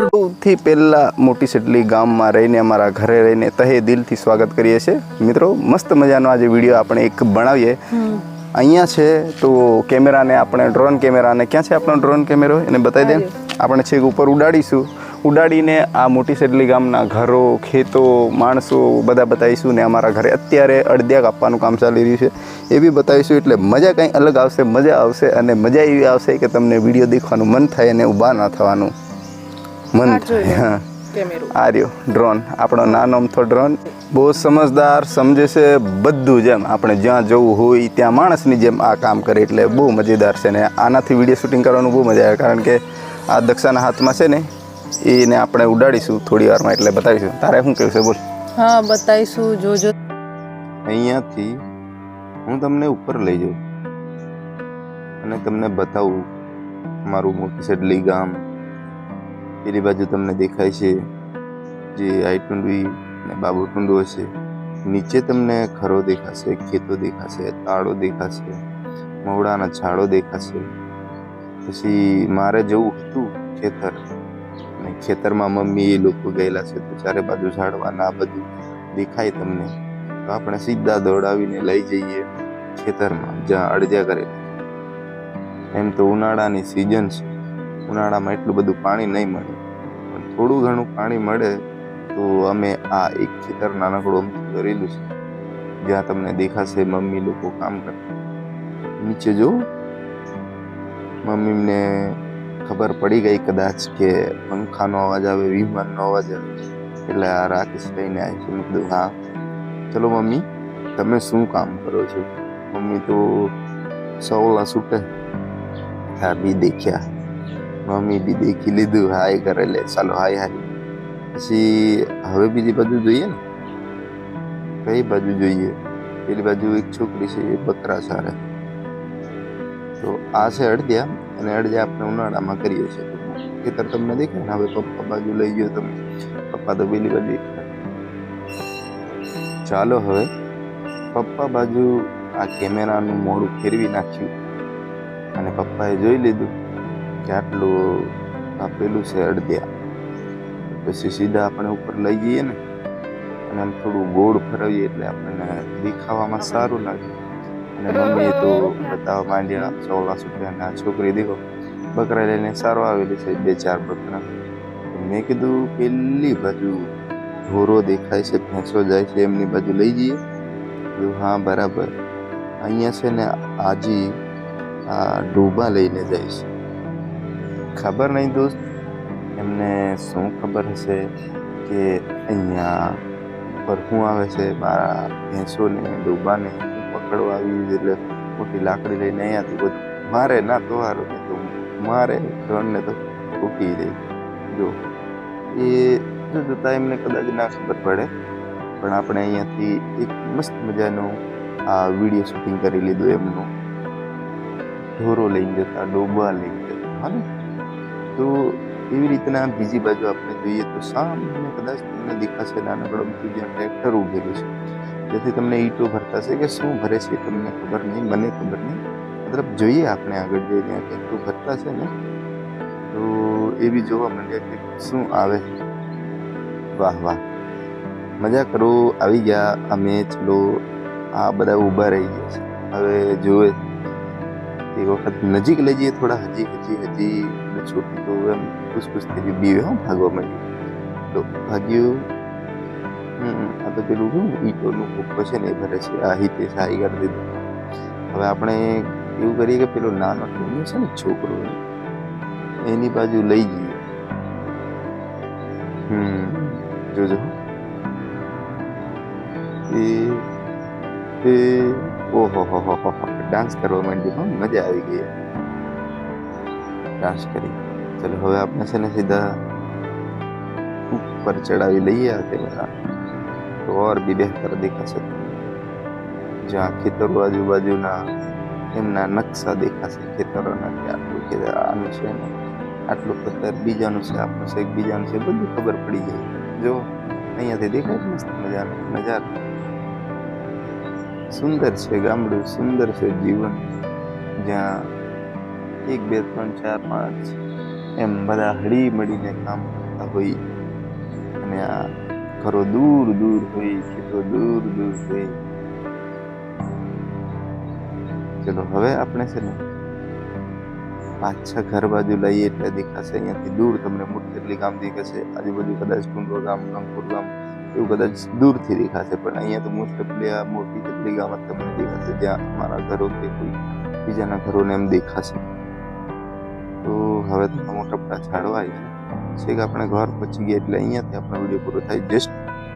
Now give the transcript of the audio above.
સૌથી પહેલા મોટી સેટલી ગામમાં રહીને અમારા ઘરે રહીને તહે દિલથી સ્વાગત કરીએ છીએ મિત્રો. મસ્ત મજાનો આજે વિડીયો આપણે એક બનાવીએ. અહીંયા છે તો કેમેરાને આપણે ડ્રોન કેમેરાને ક્યાં છે આપણો ડ્રોન કેમેરો એને બતાવી દે. આપણે છેક ઉપર ઉડાડીશું, ઉડાડીને આ મોટી સેટલી ગામના ઘરો, ખેતો, માણસો બધા બતાવીશું ને અમારા ઘરે અત્યારે અડદિયા કાપવાનું કામ ચાલી રહ્યું છે એ બી બતાવીશું. એટલે મજા કંઈ અલગ આવશે, મજા આવશે અને મજા એવી આવશે કે તમને વિડીયો દેખવાનું મન થાય અને ઊભા ના થવાનું મન થાય. હા, આ રહ્યો ડ્રોન, આપણો નાનો અમથો ડ્રોન. બહુ સમજદાર, સમજે છે બધું. જેમ આપણે જ્યાં જવું હોય ત્યાં માણસની જેમ આ કામ કરે એટલે બહુ મજેદાર છે ને આનાથી વિડીયો શૂટિંગ કરવાનું બહુ મજા આવે. કારણ કે આ દક્ષાના હાથમાં છે ને એને આપણે ઉડાડીશું થોડી વારમાં એટલે બતાવીશું. તારે શું કહેવું છે બોલ? હા, બતાવીશું. જોજો અહીંયાથી હું તમને ઉપર લઈ જાઉં અને તમને બતાવું મારું મોટી સેટલી ગામ. પેલી બાજુ તમને દેખાય છે જે આઈટુંડવી ને બાબુ ટુંડો છે. નીચે તમને ખરો દેખાશે, ખેતો દેખાશે, તાળો દેખાશે, મવડાના ઝાડો દેખાશે. પછી મારે જવું હતું ખેતર અને ખેતરમાં મમ્મી એ લોકો ગયેલા છે તો ચારે બાજુ ઝાડવાના બધું દેખાય તમને. તો આપણે સીધા દોડાવીને લઈ જઈએ ખેતરમાં જ્યાં અડદિયા કરેલા. એમ તો ઉનાળાની સિઝન છે, ઉનાળામાં એટલું બધું પાણી નહીં મળે પણ થોડું ઘણું પાણી મળે તો અમે આ એક ખેતર નાનકડું અમથું કરેલું છે જ્યાં તમને દેખાશે મમ્મી લોકો કામ કરતા. નીચે જો મમ્મીને ખબર પડી ગઈ કદાચ કે પંખાનો અવાજ આવે, વિમાનનો અવાજ આવે એટલે આ રાકેશ લઈને આવી છે. મેં કીધું હા ચલો મમ્મી તમે શું કામ કરો છો? મમ્મી તો સવલા છૂટે હા બી દેખ્યા, મમ્મી બી દેખી લીધું, હાય કરે લે ચાલો હાય હાય. પછી હવે બીજી બાજુ જોઈએ ને, કઈ બાજુ જોઈએ? પેલી બાજુ એક છોકરી છે એ બકરા ચારે. તો આ છે અડદિયા અને અડદિયા આપણે ઉનાળામાં કરીએ છીએ. ખેતર તમને દેખાય ને. હવે પપ્પા બાજુ લઈ ગયો તમે, પપ્પા તો પેલી બાજુ. ચાલો હવે પપ્પા બાજુ આ કેમેરાનું મોઢું ફેરવી નાખ્યું અને પપ્પાએ જોઈ લીધું કે આટલું આપેલું છે અડદિયા. પછી સીધા આપણે ઉપર લઈ જઈએ ને અને આમ થોડું ગોળ ફરવીએ એટલે આપણને દેખાવામાં સારું લાગે. અને મમ્મીએ તો બતાવવા માંડ્યા સવલા છૂટ્યા અને આ છોકરી દેખો બકરા લઈને સારો આવેલી છે, 2-4 બકરા. મેં કીધું પેલી બાજુ ઢોરો દેખાય છે, ભેંસો જાય છે, એમની બાજુ લઈ જઈએ. હા બરાબર. અહીંયા છે ને આજી આ ડોબા લઈને જાય છે. ખબર નહીં દોસ્ત એમને શું ખબર હશે કે અહીંયા પર શું આવે છે. મારા ભેંસોને ડોબાને પકડવા આવી એટલે મોટી લાકડી લઈને અહીંયાથી બધું મારે ના તો હારું ને તો મારે ત્રણને તો તૂટી રહી. જો એ જોતા એમને કદાચ ના ખબર પડે પણ આપણે અહીંયાથી એક મસ્ત મજાનું આ વિડીયો શૂટિંગ કરી લીધું એમનું. ઢોરો લઈને જતા, ડોબા લઈને જતા. હા ને તો એવી રીતના બીજી બાજુ આપણે જોઈએ તો સામે કદાચ તમને દેખાશે નાનકડું જ્યાં ટ્રેક્ટર ઉભેલું છે જેથી તમને ઈંટો ભરતા છે કે શું ભરે છે તમને ખબર નહીં, મને ખબર નહીં. મતલબ જોઈએ આપણે આગળ જઈને ઈંટો ભરતા છે ને તો એ બી જોવા માંડ્યા કે શું આવે. વાહ વાહ, મજા કરો. આવી ગયા અમે. ચલો આ બધા ઊભા રહી ગયા છે. હવે જોવે એક વખત નજીક લઈ જઈએ થોડા. હજી છોટી તો એમ ખુશ થઈ બીવે હો ભાગવા માંડી તો ભાગ્યું. આ તો પેલું શું ઈંટોનું કૂપો છે ને એ ભરે છે. આ હિતે સારી કરી દીધું. હવે આપણે એવું કરીએ કે પેલો નાનો ટૂંકો છે ને છોકરો એની બાજુ લઈ જઈએ. જોજો એ ઓહો હો ડાન્સ કરવા માંડ્યું. મજા આવી ગઈ ડાન્સ કરી. ચલો હવે આપણે છે ને સીધા ઉપર ચડાવી લઈએ આ કેમેરા તો ઓર બી બહેતર દેખાશે. જ્યાં ખેતરો આજુબાજુના એમના નકશા દેખાશે ખેતરોના કે આટલું ખેતર આનું છે ને આટલું ખેતર બીજાનું છે, આપણું છે બીજાનું છે, બધું ખબર પડી જાય. જો અહીંયાથી દેખાય મસ્ત મજાનો નજારો. સુંદર છે ગામડું, સુંદર છે જીવન જ્યાં 1 2 3 4 5 એમ બધા હળી મળીને કામ કરતા હોય અને આ ઘરો દૂર દૂર હોય, ખેતરો દૂર દૂર હોય. ચલો હવે આપણે છે ને પાછા ઘર બાજુ લઈએ એટલે દેખાશે. અહીંયાથી દૂર તમને મુરતેલી ગામ દેખાશે, આજુબાજુ કદાચ ટુંડો ગામ, રંગપુર ગામ એવું કદાચ દૂરથી દેખાશે, પણ અહીંયા તો મોસ્ટ ઓફલી આ મોટી તેટલી ગામ જ તમને દેખાશે, જ્યાં મારા ઘરો કે કોઈ બીજાના ઘરોને એમ દેખાશે. તો હવે તો મોટા મોટા ઝાડવા આવી છે. છેક આપણે ઘર પહોંચી ગયા એટલે અહીંયાથી આપણો વિડીયો પૂરો થાય. જસ્ટ